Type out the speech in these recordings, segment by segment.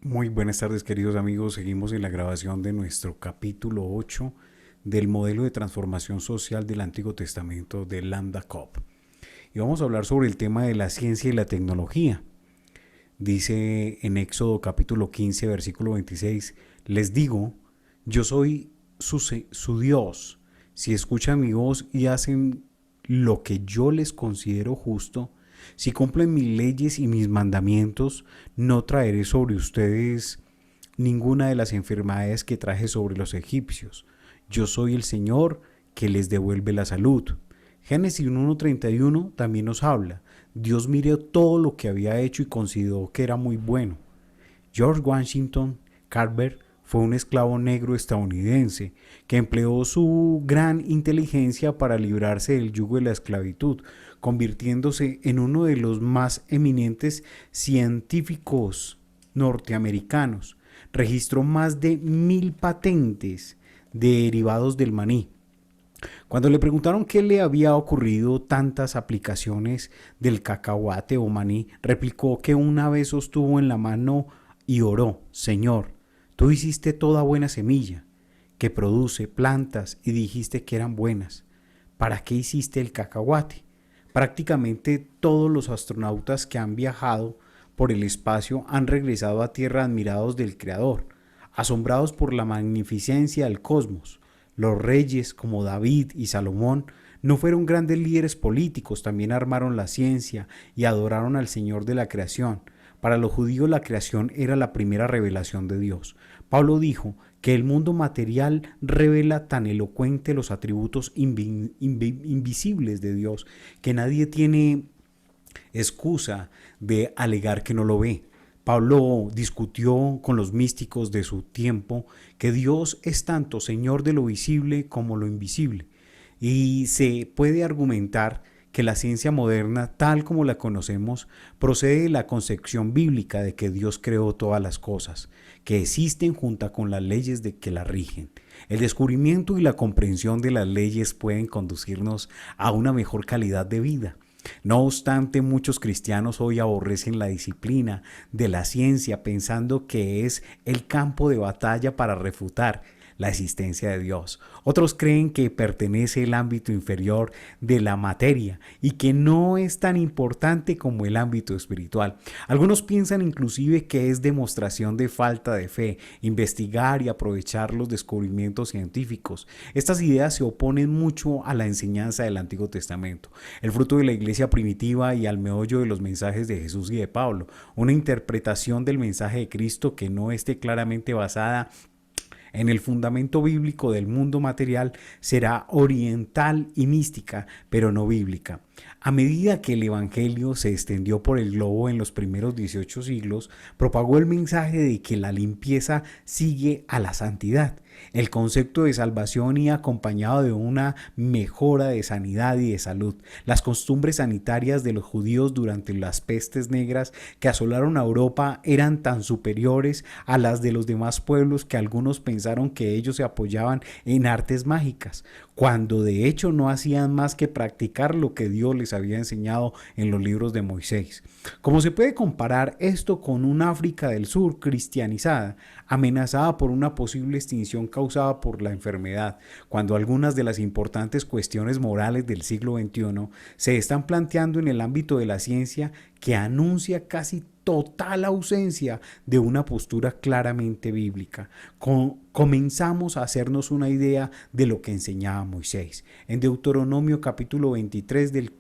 Muy buenas tardes, queridos amigos. Seguimos en la grabación de nuestro capítulo 8 del modelo de transformación social del Antiguo Testamento de Lambda Cop. Y vamos a hablar sobre el tema de la ciencia y la tecnología. Dice en Éxodo capítulo 15, versículo 26, les digo, yo soy su Dios. Si escuchan mi voz y hacen lo que yo les considero justo, si cumplen mis leyes y mis mandamientos, no traeré sobre ustedes ninguna de las enfermedades que traje sobre los egipcios. Yo soy el Señor que les devuelve la salud. Génesis 1:31 también nos habla. Dios miró todo lo que había hecho y consideró que era muy bueno. George Washington Carver fue un esclavo negro estadounidense que empleó su gran inteligencia para librarse del yugo de la esclavitud, convirtiéndose en uno de los más eminentes científicos norteamericanos. Registró más de 1000 patentes derivados del maní. Cuando le preguntaron qué le había ocurrido tantas aplicaciones del cacahuate o maní, replicó que una vez sostuvo en la mano y oró, Señor, tú hiciste toda buena semilla, que produce plantas y dijiste que eran buenas. ¿Para qué hiciste el cacahuate? Prácticamente todos los astronautas que han viajado por el espacio han regresado a Tierra admirados del Creador, asombrados por la magnificencia del cosmos. Los reyes como David y Salomón no fueron grandes líderes políticos, también armaron la ciencia y adoraron al Señor de la creación. Para los judíos la creación era la primera revelación de Dios. Pablo dijo que el mundo material revela tan elocuente los atributos invisibles de Dios que nadie tiene excusa de alegar que no lo ve. Pablo discutió con los místicos de su tiempo que Dios es tanto Señor de lo visible como lo invisible. Y se puede argumentar que la ciencia moderna, tal como la conocemos, procede de la concepción bíblica de que Dios creó todas las cosas, que existen junto con las leyes de que la rigen. El descubrimiento y la comprensión de las leyes pueden conducirnos a una mejor calidad de vida. No obstante, muchos cristianos hoy aborrecen la disciplina de la ciencia pensando que es el campo de batalla para refutar la existencia de Dios. Otros creen que pertenece al ámbito inferior de la materia y que no es tan importante como el ámbito espiritual. Algunos piensan inclusive que es demostración de falta de fe, investigar y aprovechar los descubrimientos científicos. Estas ideas se oponen mucho a la enseñanza del Antiguo Testamento, el fruto de la iglesia primitiva y al meollo de los mensajes de Jesús y de Pablo. Una interpretación del mensaje de Cristo que no esté claramente basada en el fundamento bíblico del mundo material será oriental y mística, pero no bíblica. A medida que el Evangelio se extendió por el globo en los primeros 18 siglos, propagó el mensaje de que la limpieza sigue a la santidad. El concepto de salvación iba acompañado de una mejora de sanidad y de salud. Las costumbres sanitarias de los judíos durante las pestes negras que asolaron a Europa eran tan superiores a las de los demás pueblos que algunos pensaron que ellos se apoyaban en artes mágicas, cuando de hecho no hacían más que practicar lo que Dios les había enseñado en los libros de Moisés. ¿Cómo se puede comparar esto con una África del Sur cristianizada, amenazada por una posible extinción causada por la enfermedad, cuando algunas de las importantes cuestiones morales del siglo XXI se están planteando en el ámbito de la ciencia que anuncia casi total ausencia de una postura claramente bíblica? Comenzamos a hacernos una idea de lo que enseñaba Moisés. En Deuteronomio capítulo 23 del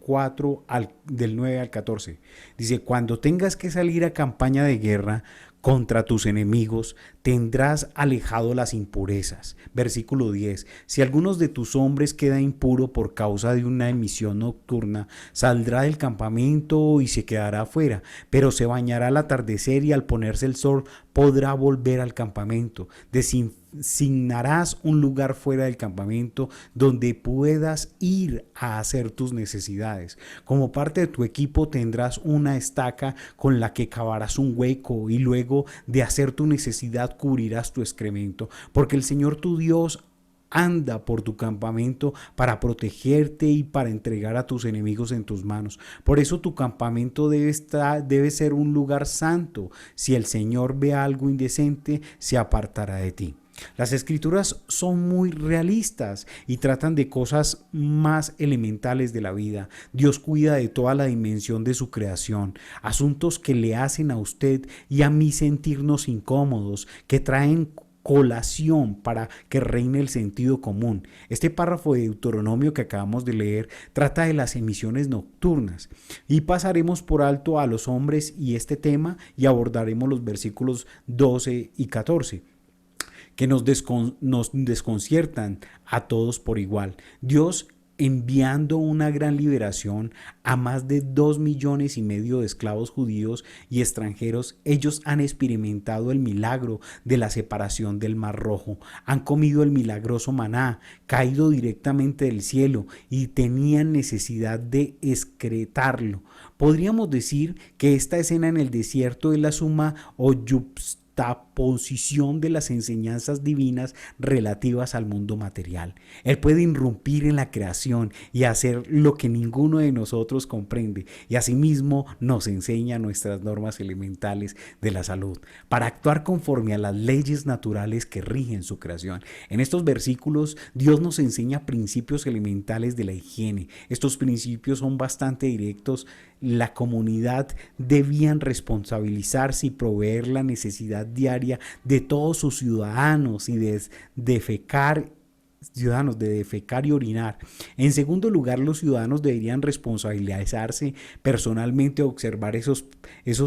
9 al 14 dice, cuando tengas que salir a campaña de guerra contra tus enemigos, tendrás alejado las impurezas. Versículo 10. Si alguno de tus hombres queda impuro por causa de una emisión nocturna, saldrá del campamento y se quedará afuera, pero se bañará al atardecer y al ponerse el sol podrá volver al campamento. Designarás un lugar fuera del campamento donde puedas ir a hacer tus necesidades. Como parte de tu equipo tendrás una estaca con la que cavarás un hueco y luego de hacer tu necesidad cubrirás tu excremento, porque el Señor tu Dios anda por tu campamento para protegerte y para entregar a tus enemigos en tus manos. Por eso tu campamento debe ser un lugar santo. Si el Señor ve algo indecente, se apartará de ti. Las escrituras son muy realistas y tratan de cosas más elementales de la vida. Dios cuida de toda la dimensión de su creación, asuntos que le hacen a usted y a mí sentirnos incómodos, que traen colación para que reine el sentido común. Este párrafo de Deuteronomio que acabamos de leer trata de las emisiones nocturnas y pasaremos por alto a los hombres y este tema y abordaremos los versículos 12 y 14 que nos desconciertan a todos por igual. Dios enviando una gran liberación a más de 2,5 millones de esclavos judíos y extranjeros. Ellos han experimentado el milagro de la separación del Mar Rojo, han comido el milagroso maná, caído directamente del cielo y tenían necesidad de excretarlo. Podríamos decir que esta escena en el desierto es la suma o posición de las enseñanzas divinas relativas al mundo material. Él puede irrumpir en la creación y hacer lo que ninguno de nosotros comprende y asimismo nos enseña nuestras normas elementales de la salud para actuar conforme a las leyes naturales que rigen su creación. En estos versículos Dios nos enseña principios elementales de la higiene. Estos principios son bastante directos. La comunidad debían responsabilizarse y proveer la necesidad diaria de todos sus ciudadanos y de defecar y orinar. En segundo lugar, los ciudadanos deberían responsabilizarse personalmente a observar esos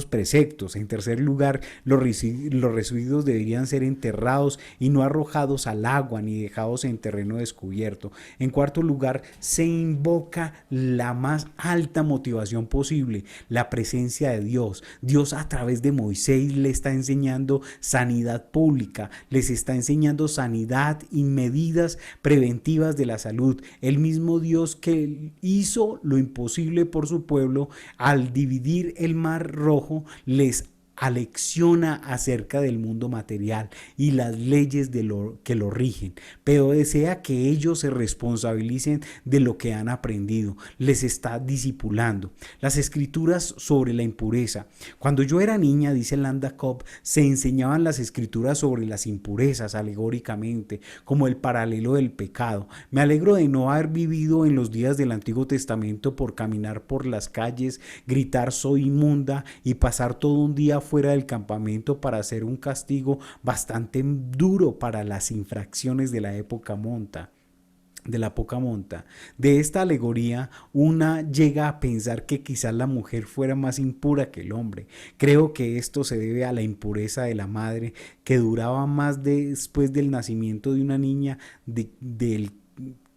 preceptos. En tercer lugar, los residuos deberían ser enterrados y no arrojados al agua ni dejados en terreno descubierto. En cuarto lugar, se invoca la más alta motivación posible, la presencia de Dios. Dios a través de Moisés le está enseñando sanidad pública, les está enseñando sanidad y medidas preventivas de la salud. El mismo Dios que hizo lo imposible por su pueblo al dividir el Mar Rojo les alecciona acerca del mundo material y las leyes que lo rigen, pero desea que ellos se responsabilicen de lo que han aprendido, les está discipulando. Las escrituras sobre la impureza. Cuando yo era niña, dice Landa Cobb, se enseñaban las escrituras sobre las impurezas alegóricamente, como el paralelo del pecado. Me alegro de no haber vivido en los días del Antiguo Testamento por caminar por las calles, gritar soy inmunda y pasar todo un día fuera del campamento para hacer un castigo bastante duro para las infracciones de la época de la poca monta. De esta alegoría, una llega a pensar que quizás la mujer fuera más impura que el hombre. Creo que esto se debe a la impureza de la madre, que duraba más después del nacimiento de una niña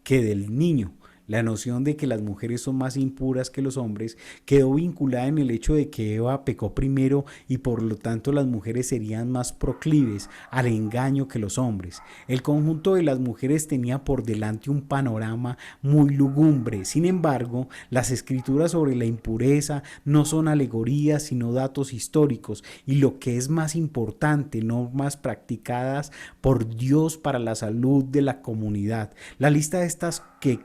que del niño. La noción de que las mujeres son más impuras que los hombres quedó vinculada en el hecho de que Eva pecó primero y por lo tanto las mujeres serían más proclives al engaño que los hombres. El conjunto de las mujeres tenía por delante un panorama muy lúgubre. Sin embargo, las escrituras sobre la impureza no son alegorías sino datos históricos y lo que es más importante, normas practicadas por Dios para la salud de la comunidad. La lista de estas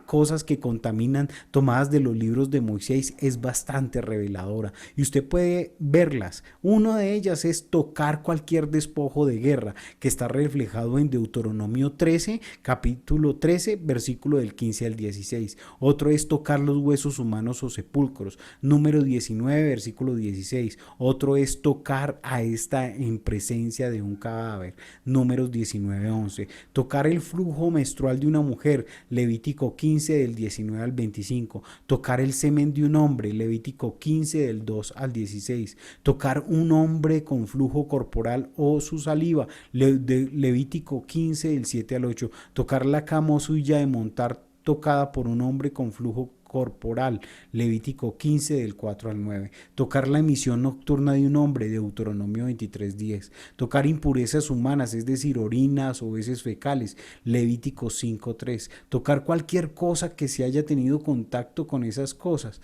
cosas que contaminan tomadas de los libros de Moisés es bastante reveladora y usted puede verlas. Una de ellas es tocar cualquier despojo de guerra, que está reflejado en Deuteronomio 13, capítulo 13, versículo del 15 al 16. Otro es tocar los huesos humanos o sepulcros, número 19, versículo 16. Otro es tocar a esta en presencia de un cadáver, números 19, 11. Tocar el flujo menstrual de una mujer, Levítico 15 del 19 al 25, tocar el semen de un hombre, Levítico 15 del 2 al 16, tocar un hombre con flujo corporal o su saliva, Levítico 15 del 7 al 8, tocar la cama o silla de montar tocada por un hombre con flujo corporal, Levítico 15 del 4 al 9, tocar la emisión nocturna de un hombre, Deuteronomio 23:10, tocar impurezas humanas, es decir, orinas o heces fecales, Levítico 5:3, tocar cualquier cosa que se haya tenido contacto con esas cosas,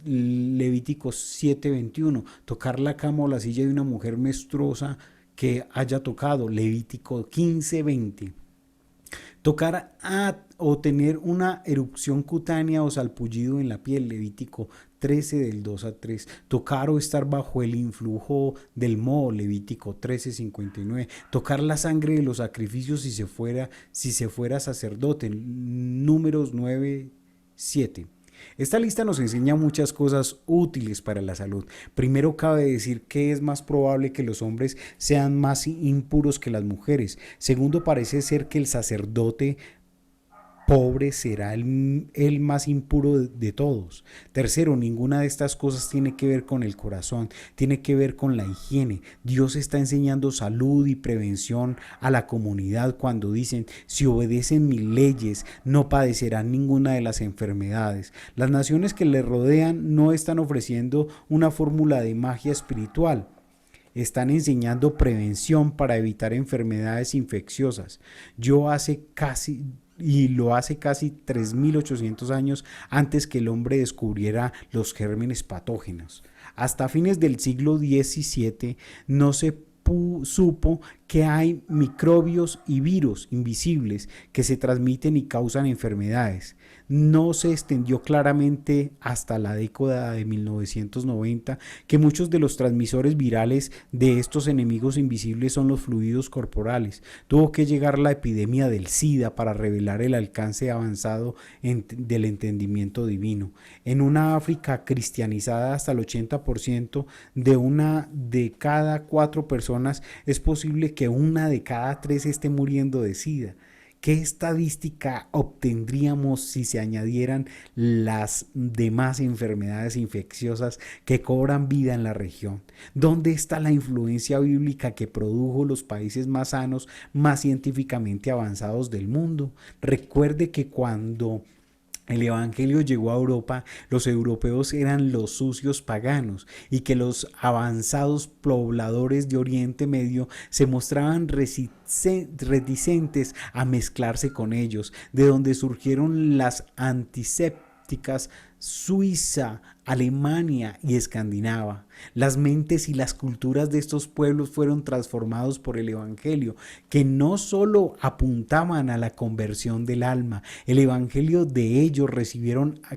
Levítico 7:21, tocar la cama o la silla de una mujer menstruosa que haya tocado, Levítico 15:20. o tener una erupción cutánea o salpullido en la piel, Levítico 13 del 2 a 3. Tocar o estar bajo el influjo del moho, Levítico 13:59. Tocar la sangre de los sacrificios si se fuera sacerdote, Números 9:7. Esta lista nos enseña muchas cosas útiles para la salud. Primero, cabe decir que es más probable que los hombres sean más impuros que las mujeres. Segundo, parece ser que el sacerdote pobre será el más impuro de todos. Tercero, ninguna de estas cosas tiene que ver con el corazón, tiene que ver con la higiene. Dios está enseñando salud y prevención a la comunidad cuando dicen: si obedecen mis leyes, no padecerán ninguna de las enfermedades. Las naciones que le rodean no están ofreciendo una fórmula de magia espiritual. Están enseñando prevención para evitar enfermedades infecciosas. Lo hace casi 3.800 años antes que el hombre descubriera los gérmenes patógenos. Hasta fines del siglo XVII no se supo que hay microbios y virus invisibles que se transmiten y causan enfermedades. No se extendió claramente hasta la década de 1990 que muchos de los transmisores virales de estos enemigos invisibles son los fluidos corporales. Tuvo que llegar la epidemia del SIDA para revelar el alcance avanzado del entendimiento divino. En una África cristianizada, hasta el 80% de una de cada 4 personas es posible que una de cada 3 esté muriendo de SIDA. ¿Qué estadística obtendríamos si se añadieran las demás enfermedades infecciosas que cobran vida en la región? ¿Dónde está la influencia bíblica que produjo los países más sanos, más científicamente avanzados del mundo? Recuerde que cuando el evangelio llegó a Europa, los europeos eran los sucios paganos y que los avanzados pobladores de Oriente Medio se mostraban reticentes a mezclarse con ellos, de donde surgieron las antisépticas Suiza, Alemania y Escandinava. Las mentes y las culturas de estos pueblos fueron transformados por el evangelio, que no solo apuntaban a la conversión del alma. El evangelio de ellos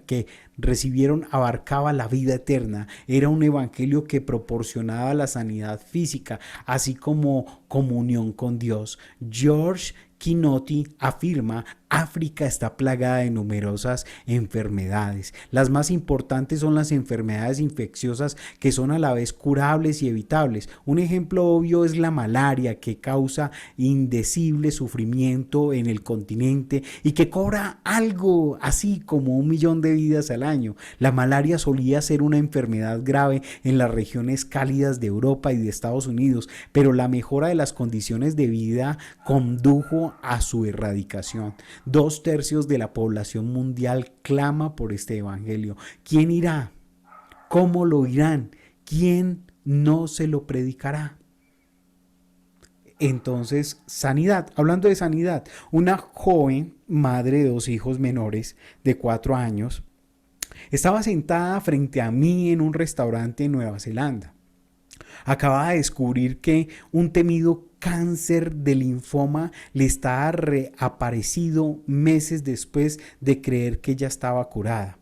que recibieron abarcaba la vida eterna. Era un evangelio que proporcionaba la sanidad física, así como comunión con Dios. George Kinotti afirma: África está plagada de numerosas enfermedades. Las más importantes son las enfermedades infecciosas que son a la vez curables y evitables. Un ejemplo obvio es la malaria, que causa indecible sufrimiento en el continente y que cobra algo así como 1 millón de vidas al año. La malaria solía ser una enfermedad grave en las regiones cálidas de Europa y de Estados Unidos, pero la mejora de las condiciones de vida condujo a su erradicación. 2/3 de la población mundial clama por este evangelio. ¿Quién irá? ¿Cómo lo irán? ¿Quién no se lo predicará? Entonces, sanidad. Hablando de sanidad, una joven madre de 2 hijos menores de 4 años estaba sentada frente a mí en un restaurante en Nueva Zelanda. Acababa de descubrir que un temido cáncer de linfoma le estaba reaparecido meses después de creer que ya estaba curada.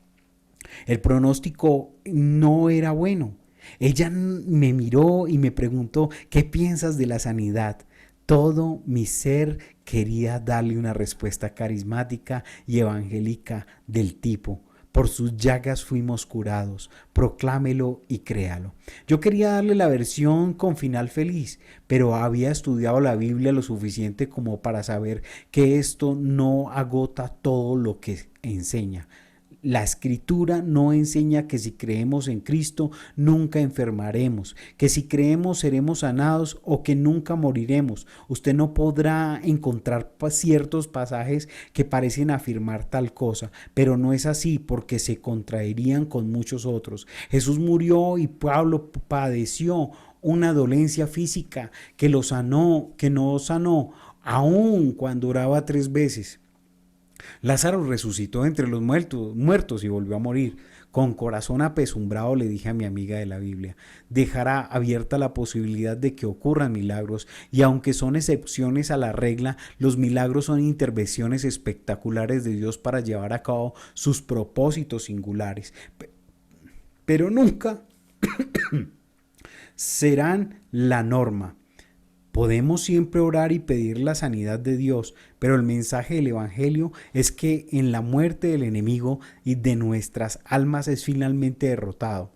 El pronóstico no era bueno. Ella me miró y me preguntó: ¿qué piensas de la sanidad? Todo mi ser quería darle una respuesta carismática y evangélica del tipo: por sus llagas fuimos curados, proclámelo y créalo. Yo quería darle la versión con final feliz, pero había estudiado la Biblia lo suficiente como para saber que esto no agota todo lo que enseña. La Escritura no enseña que si creemos en Cristo nunca enfermaremos, que si creemos seremos sanados o que nunca moriremos. Usted no podrá encontrar ciertos pasajes que parecen afirmar tal cosa, pero no es así, porque se contraerían con muchos otros. Jesús murió y Pablo padeció una dolencia física que no sanó, aun cuando oraba 3 veces. Lázaro resucitó entre los muertos y volvió a morir. Con corazón apesumbrado le dije a mi amiga de la Biblia, dejará abierta la posibilidad de que ocurran milagros, y aunque son excepciones a la regla, los milagros son intervenciones espectaculares de Dios para llevar a cabo sus propósitos singulares. Pero nunca serán la norma. Podemos siempre orar y pedir la sanidad de Dios, pero el mensaje del Evangelio es que en la muerte del enemigo y de nuestras almas es finalmente derrotado.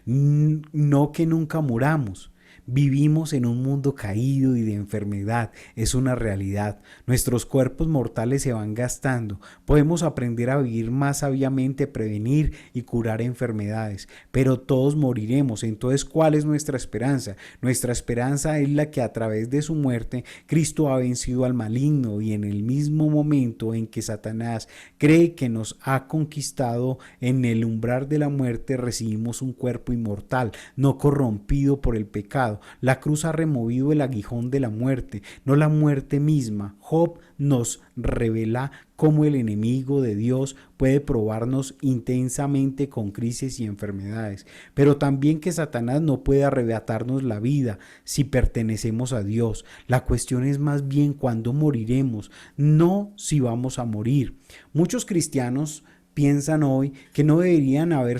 No que nunca muramos. Vivimos en un mundo caído y de enfermedad, es una realidad. Nuestros cuerpos mortales se van gastando. Podemos aprender a vivir más sabiamente, prevenir y curar enfermedades, pero todos moriremos. Entonces, ¿cuál es nuestra esperanza? Nuestra esperanza es la que a través de su muerte Cristo ha vencido al maligno, y en el mismo momento en que Satanás cree que nos ha conquistado, en el umbral de la muerte recibimos un cuerpo inmortal, no corrompido por el pecado. La cruz ha removido el aguijón de la muerte, no la muerte misma. Job nos revela cómo el enemigo de Dios puede probarnos intensamente con crisis y enfermedades, pero también que Satanás no puede arrebatarnos la vida si pertenecemos a Dios. La cuestión es más bien cuándo moriremos, no si vamos a morir. Muchos cristianos piensan hoy que no debería haber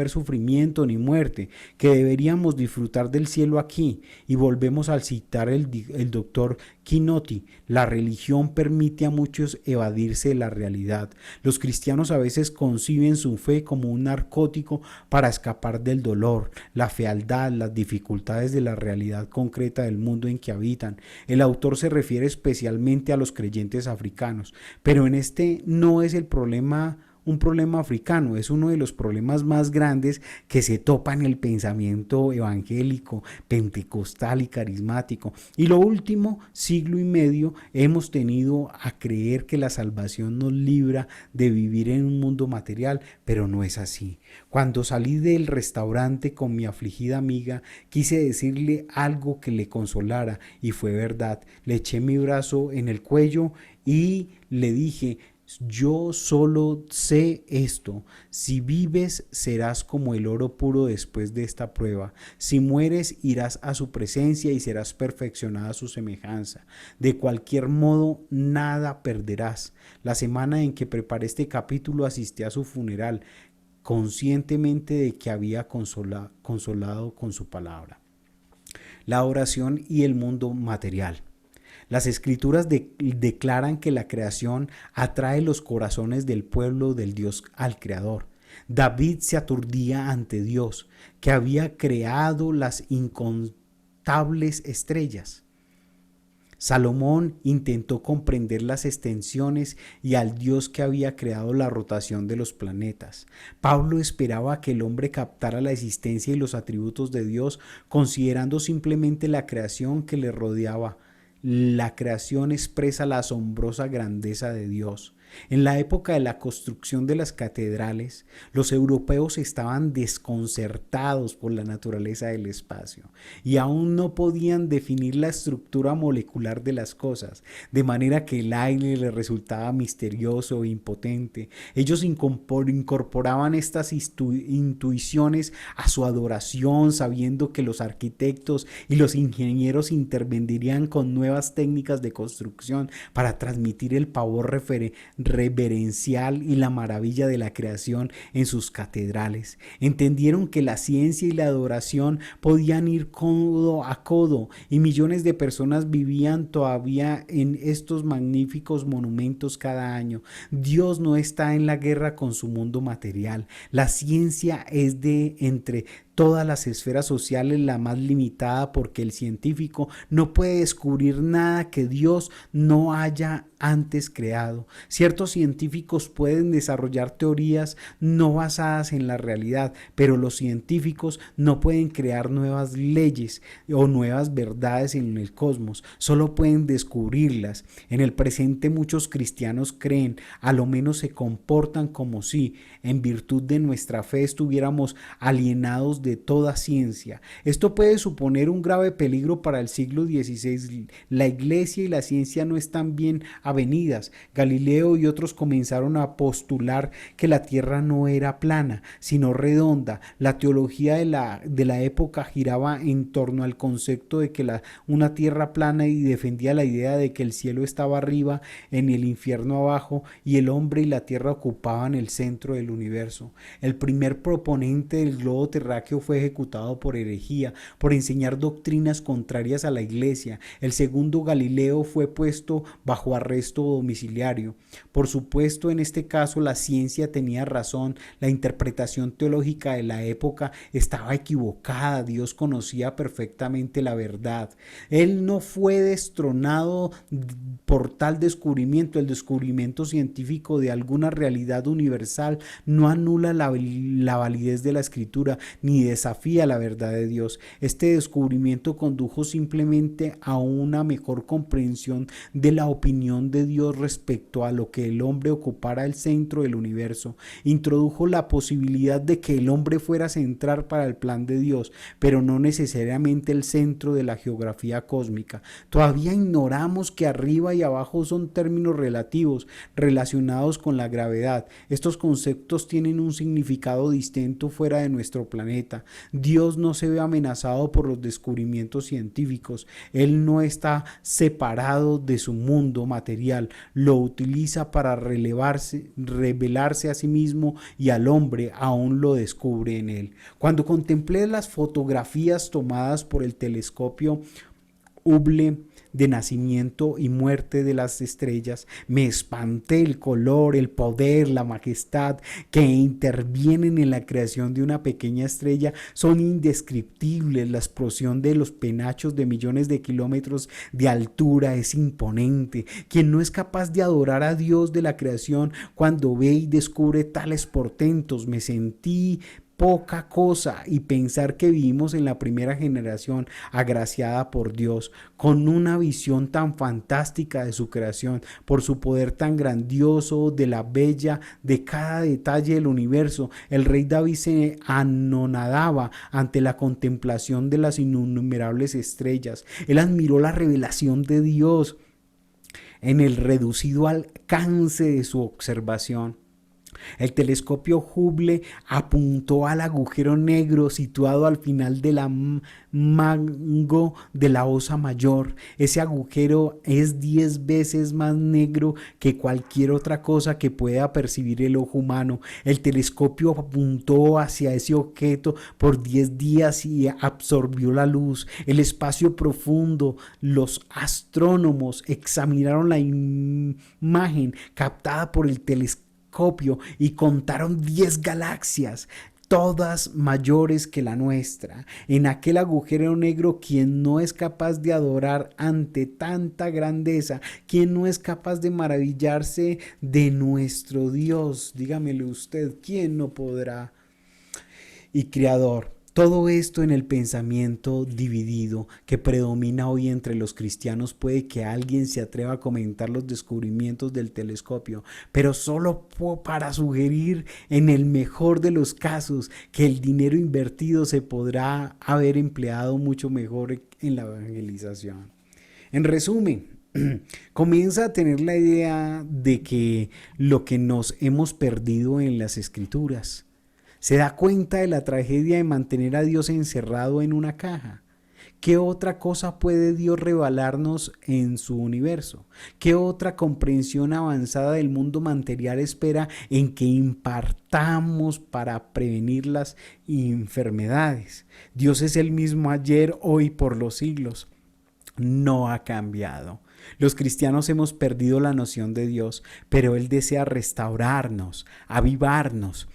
sufrimiento ni muerte, que deberíamos disfrutar del cielo aquí, y volvemos al citar el doctor Kinotti: la religión permite a muchos evadirse de la realidad. Los cristianos a veces conciben su fe como un narcótico para escapar del dolor, la fealdad, las dificultades de la realidad concreta del mundo en que habitan. El autor se refiere especialmente a los creyentes africanos, pero en este no es un problema africano, es uno de los problemas más grandes que se topa en el pensamiento evangélico, pentecostal y carismático. Y lo último siglo y medio hemos tenido a creer que la salvación nos libra de vivir en un mundo material, pero no es así. Cuando salí del restaurante con mi afligida amiga, quise decirle algo que le consolara, y fue verdad. Le eché mi brazo en el cuello y le dije: yo solo sé esto: si vives serás como el oro puro después de esta prueba. Si mueres irás a su presencia y serás perfeccionada a su semejanza. De cualquier modo, nada perderás. La semana en que preparé este capítulo asistí a su funeral, conscientemente de que había consolado con su palabra. La oración y el mundo material. Las escrituras declaran que la creación atrae los corazones del pueblo del Dios al Creador. David se aturdía ante Dios, que había creado las incontables estrellas. Salomón intentó comprender las extensiones y al Dios que había creado la rotación de los planetas. Pablo esperaba que el hombre captara la existencia y los atributos de Dios, considerando simplemente la creación que le rodeaba. La creación expresa la asombrosa grandeza de Dios. En la época de la construcción de las catedrales, los europeos estaban desconcertados por la naturaleza del espacio y aún no podían definir la estructura molecular de las cosas, de manera que el aire les resultaba misterioso e impotente. Ellos incorporaban estas intuiciones a su adoración, sabiendo que los arquitectos y los ingenieros intervendrían con nuevas técnicas de construcción para transmitir el pavor reverencial y la maravilla de la creación en sus catedrales. Entendieron que la ciencia y la adoración podían ir codo a codo, y millones de personas vivían todavía en estos magníficos monumentos cada año. Dios no está en la guerra con su mundo material. La ciencia es de entre todas las esferas sociales la más limitada, porque el científico no puede descubrir nada que Dios no haya antes creado. Ciertos científicos pueden desarrollar teorías no basadas en la realidad, pero los científicos no pueden crear nuevas leyes o nuevas verdades en el cosmos, solo pueden descubrirlas. En el presente muchos cristianos creen, a lo menos se comportan como si, en virtud de nuestra fe, estuviéramos alienados de toda ciencia. Esto puede suponer un grave peligro para el siglo XVI. La iglesia y la ciencia no están bien avenidas. Galileo y otros comenzaron a postular que la Tierra no era plana, sino redonda. La teología de la época giraba en torno al concepto de que una Tierra plana, y defendía la idea de que el cielo estaba arriba, en el infierno abajo, y el hombre y la Tierra ocupaban el centro del universo. El primer proponente del globo terráqueo fue ejecutado por herejía, por enseñar doctrinas contrarias a la iglesia. El segundo, Galileo, fue puesto bajo arresto domiciliario. Por supuesto, en este caso la ciencia tenía razón, la interpretación teológica de la época estaba equivocada. Dios conocía perfectamente la verdad. Él no fue destronado por tal descubrimiento. El descubrimiento científico de alguna realidad universal no anula la validez de la escritura ni desafía la verdad de Dios. Este descubrimiento condujo simplemente a una mejor comprensión de la opinión de Dios respecto a lo que el hombre ocupara el centro del universo. Introdujo la posibilidad de que el hombre fuera central para el plan de Dios, pero no necesariamente el centro de la geografía cósmica. Todavía ignoramos que arriba y abajo son términos relativos relacionados con la gravedad. Estos conceptos tienen un significado distinto fuera de nuestro planeta. Dios no se ve amenazado por los descubrimientos científicos. Él no está separado de su mundo material. Lo utiliza para revelarse a sí mismo y al hombre aún lo descubre en él. Cuando contemplé las fotografías tomadas por el telescopio Hubble de nacimiento y muerte de las estrellas, me espanté. El color, el poder, la majestad que intervienen en la creación de una pequeña estrella son indescriptibles. La explosión de los penachos de millones de kilómetros de altura es imponente. Quien no es capaz de adorar a Dios de la creación cuando ve y descubre tales portentos. Me sentí poca cosa, y pensar que vivimos en la primera generación agraciada por Dios, con una visión tan fantástica de su creación, por su poder tan grandioso, de la bella de cada detalle del universo. El rey David se anonadaba ante la contemplación de las innumerables estrellas. Él admiró la revelación de Dios en el reducido alcance de su observación. El telescopio Hubble apuntó al agujero negro situado al final de la mango de la Osa Mayor. Ese agujero es 10 veces más negro que cualquier otra cosa que pueda percibir el ojo humano. El telescopio apuntó hacia ese objeto por 10 días y absorbió la luz. El espacio profundo. Los astrónomos examinaron la imagen captada por el telescopio y contaron 10 galaxias, todas mayores que la nuestra. En aquel agujero negro, quien no es capaz de adorar ante tanta grandeza, quien no es capaz de maravillarse de nuestro Dios, dígamelo usted, ¿quién no podrá? Y Creador. Todo esto en el pensamiento dividido que predomina hoy entre los cristianos. Puede que alguien se atreva a comentar los descubrimientos del telescopio, pero solo para sugerir, en el mejor de los casos, que el dinero invertido se podrá haber empleado mucho mejor en la evangelización. En resumen, comienza a tener la idea de que lo que nos hemos perdido en las Escrituras. Se da cuenta de la tragedia de mantener a Dios encerrado en una caja. ¿Qué otra cosa puede Dios revelarnos en su universo? ¿Qué otra comprensión avanzada del mundo material espera en que impartamos para prevenir las enfermedades? Dios es el mismo ayer, hoy, por los siglos. No ha cambiado. Los cristianos hemos perdido la noción de Dios, pero Él desea restaurarnos, avivarnos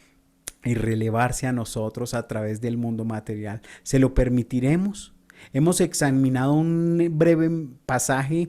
y relevarse a nosotros a través del mundo material. ¿Se lo permitiremos? Hemos examinado un breve pasaje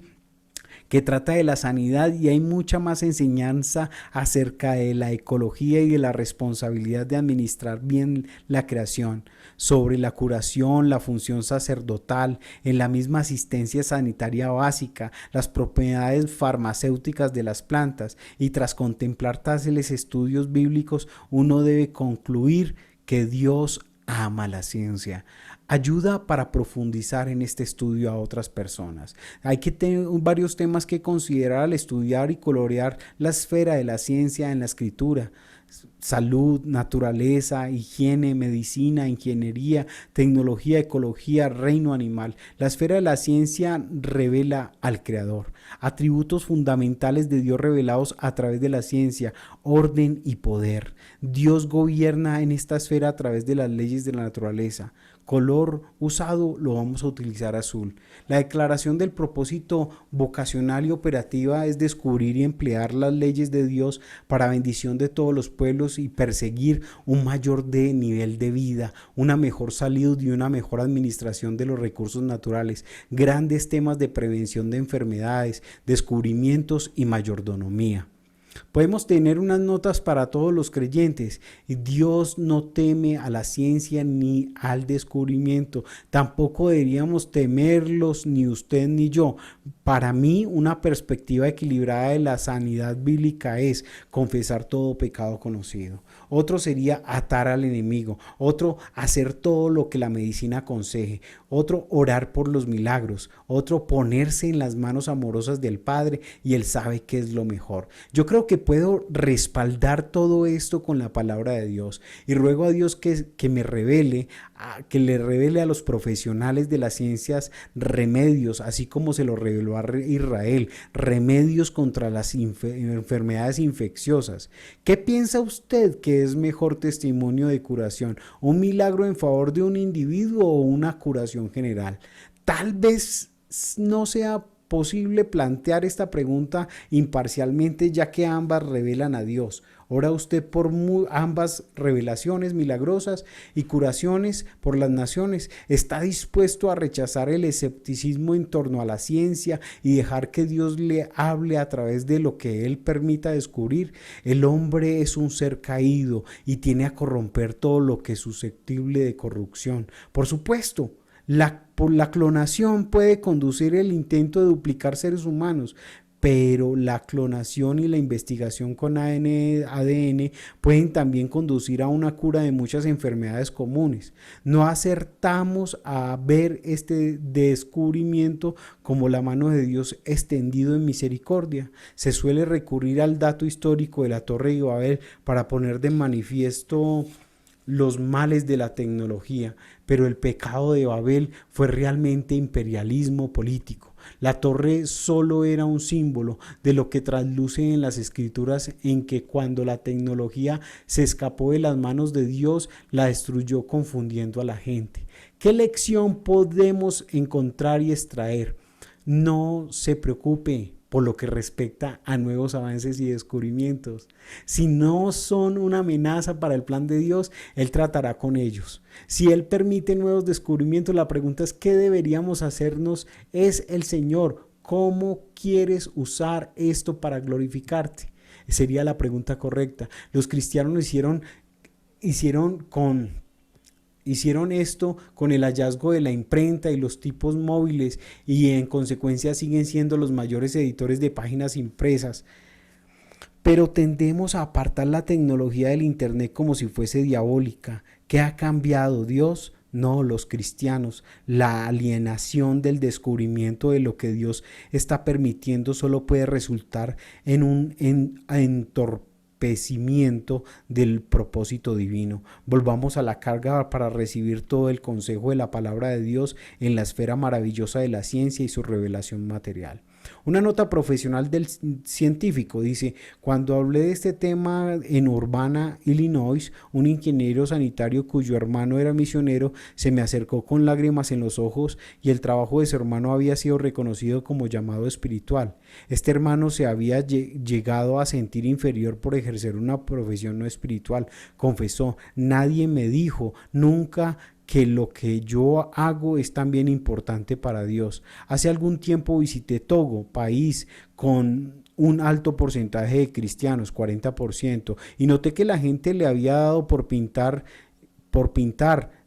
que trata de la sanidad, y hay mucha más enseñanza acerca de la ecología y de la responsabilidad de administrar bien la creación, sobre la curación, la función sacerdotal, en la misma asistencia sanitaria básica, las propiedades farmacéuticas de las plantas. Y tras contemplar tales estudios bíblicos, uno debe concluir que Dios ama la ciencia. Ayuda para profundizar en este estudio a otras personas. Hay que tener varios temas que considerar al estudiar y colorear la esfera de la ciencia en la escritura. Salud, naturaleza, higiene, medicina, ingeniería, tecnología, ecología, reino animal. La esfera de la ciencia revela al Creador, atributos fundamentales de Dios revelados a través de la ciencia, orden y poder. Dios gobierna en esta esfera a través de las leyes de la naturaleza. Color usado lo vamos a utilizar azul. La declaración del propósito vocacional y operativa es descubrir y emplear las leyes de Dios para bendición de todos los pueblos y perseguir un mayor nivel de vida, una mejor salud y una mejor administración de los recursos naturales. Grandes temas de prevención de enfermedades, descubrimientos y mayordomía. Podemos tener unas notas para todos los creyentes. Dios no teme a la ciencia ni al descubrimiento. Tampoco deberíamos temerlos ni usted ni yo. Para mí, una perspectiva equilibrada de la sanidad bíblica es confesar todo pecado conocido. Otro sería atar al enemigo. Otro, hacer todo lo que la medicina aconseje. Otro, orar por los milagros. Otro, ponerse en las manos amorosas del Padre, y Él sabe qué es lo mejor. Yo creo que puedo respaldar todo esto con la palabra de Dios, y ruego a Dios que me revele, que le revele a los profesionales de las ciencias remedios, así como se lo reveló a Israel, remedios contra las enfermedades infecciosas. ¿Qué piensa usted que es mejor testimonio de curación? ¿Un milagro en favor de un individuo o una curación general? Tal vez no sea posible plantear esta pregunta imparcialmente, ya que ambas revelan a Dios. Ora usted por ambas revelaciones milagrosas y curaciones por las naciones. ¿Está dispuesto a rechazar el escepticismo en torno a la ciencia y dejar que Dios le hable a través de lo que Él permita descubrir? El hombre es un ser caído y tiene a corromper todo lo que es susceptible de corrupción. Por supuesto, la clonación puede conducir el intento de duplicar seres humanos, pero la clonación y la investigación con ADN pueden también conducir a una cura de muchas enfermedades comunes. No acertamos a ver este descubrimiento como la mano de Dios extendido en misericordia. Se suele recurrir al dato histórico de la Torre de Babel para poner de manifiesto los males de la tecnología, pero el pecado de Babel fue realmente imperialismo político. La torre solo era un símbolo de lo que trasluce en las escrituras, en que cuando la tecnología se escapó de las manos de Dios, la destruyó confundiendo a la gente. ¿Qué lección podemos encontrar y extraer? No se preocupe por lo que respecta a nuevos avances y descubrimientos. Si no son una amenaza para el plan de Dios, Él tratará con ellos. Si Él permite nuevos descubrimientos, la pregunta es: ¿qué deberíamos hacernos? Es el Señor. ¿Cómo quieres usar esto para glorificarte? Sería la pregunta correcta. Los cristianos hicieron esto con el hallazgo de la imprenta y los tipos móviles, y en consecuencia siguen siendo los mayores editores de páginas impresas. Pero tendemos a apartar la tecnología del Internet como si fuese diabólica. ¿Qué ha cambiado? ¿Dios? No, los cristianos. La alienación del descubrimiento de lo que Dios está permitiendo solo puede resultar en un entorpecimiento del propósito divino. Volvamos a la carga para recibir todo el consejo de la palabra de Dios en la esfera maravillosa de la ciencia y su revelación material. Una nota profesional del científico dice: cuando hablé de este tema en Urbana, Illinois, un ingeniero sanitario cuyo hermano era misionero se me acercó con lágrimas en los ojos, y el trabajo de su hermano había sido reconocido como llamado espiritual. Este hermano se había llegado a sentir inferior por ejercer una profesión no espiritual. Confesó: nadie me dijo nunca que lo que yo hago es también importante para Dios. Hace algún tiempo visité Togo, país con un alto porcentaje de cristianos, 40%, y noté que la gente le había dado por pintar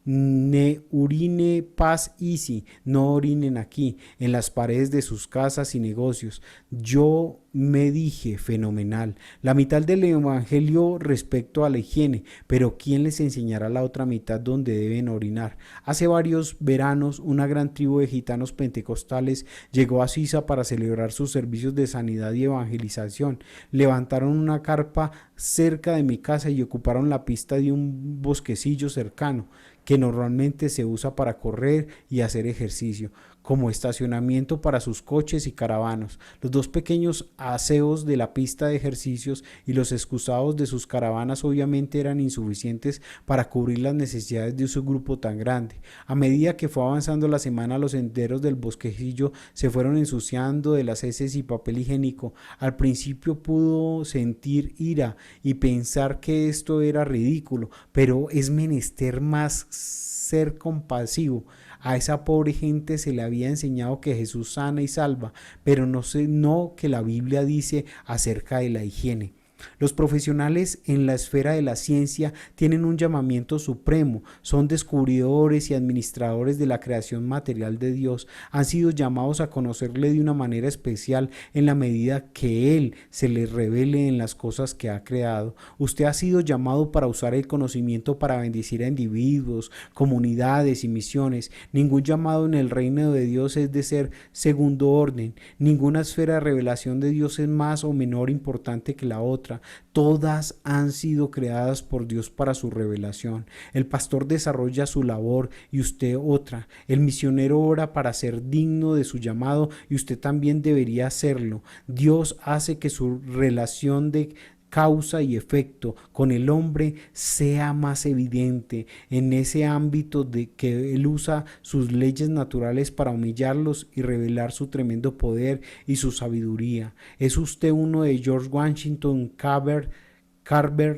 urine paz easy, no orinen aquí, en las paredes de sus casas y negocios. Yo me dije, fenomenal, la mitad del evangelio respecto a la higiene, pero ¿quién les enseñará la otra mitad donde deben orinar? Hace varios veranos, una gran tribu de gitanos pentecostales llegó a Suiza para celebrar sus servicios de sanidad y evangelización. Levantaron una carpa cerca de mi casa y ocuparon la pista de un bosquecillo cercano que normalmente se usa para correr y hacer ejercicio, como estacionamiento para sus coches y caravanas. Los dos pequeños aseos de la pista de ejercicios y los excusados de sus caravanas obviamente eran insuficientes para cubrir las necesidades de su grupo tan grande. A medida que fue avanzando la semana, los senderos del bosquecillo se fueron ensuciando de las heces y papel higiénico. Al principio pudo sentir ira y pensar que esto era ridículo, pero es menester más ser compasivo. A esa pobre gente se le había enseñado que Jesús sana y salva, pero no que la Biblia dice acerca de la higiene. Los profesionales en la esfera de la ciencia tienen un llamamiento supremo, son descubridores y administradores de la creación material de Dios, han sido llamados a conocerle de una manera especial en la medida que Él se les revele en las cosas que ha creado. Usted ha sido llamado para usar el conocimiento para bendecir a individuos, comunidades y misiones. Ningún llamado en el reino de Dios es de ser segundo orden, ninguna esfera de revelación de Dios es más o menor importante que la otra. Todas han sido creadas por Dios para su revelación. El pastor desarrolla su labor y usted otra. El misionero ora para ser digno de su llamado y usted también debería hacerlo. Dios hace que su relación de causa y efecto con el hombre sea más evidente en ese ámbito de que él usa sus leyes naturales para humillarlos y revelar su tremendo poder y su sabiduría. ¿Es usted uno de George Washington Carver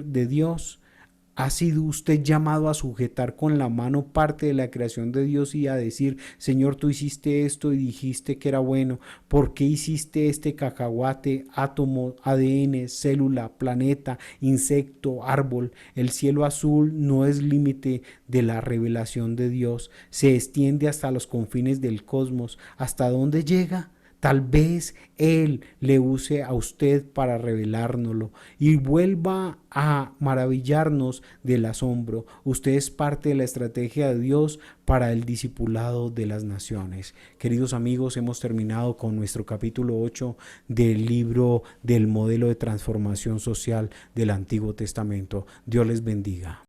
de Dios? ¿Ha sido usted llamado a sujetar con la mano parte de la creación de Dios y a decir, Señor, tú hiciste esto y dijiste que era bueno? ¿Por qué hiciste este cacahuate, átomo, ADN, célula, planeta, insecto, árbol? El cielo azul no es límite de la revelación de Dios. Se extiende hasta los confines del cosmos. ¿Hasta dónde llega? Tal vez Él le use a usted para revelárnoslo y vuelva a maravillarnos del asombro. Usted es parte de la estrategia de Dios para el discipulado de las naciones. Queridos amigos, hemos terminado con nuestro capítulo 8 del libro del modelo de transformación social del Antiguo Testamento. Dios les bendiga.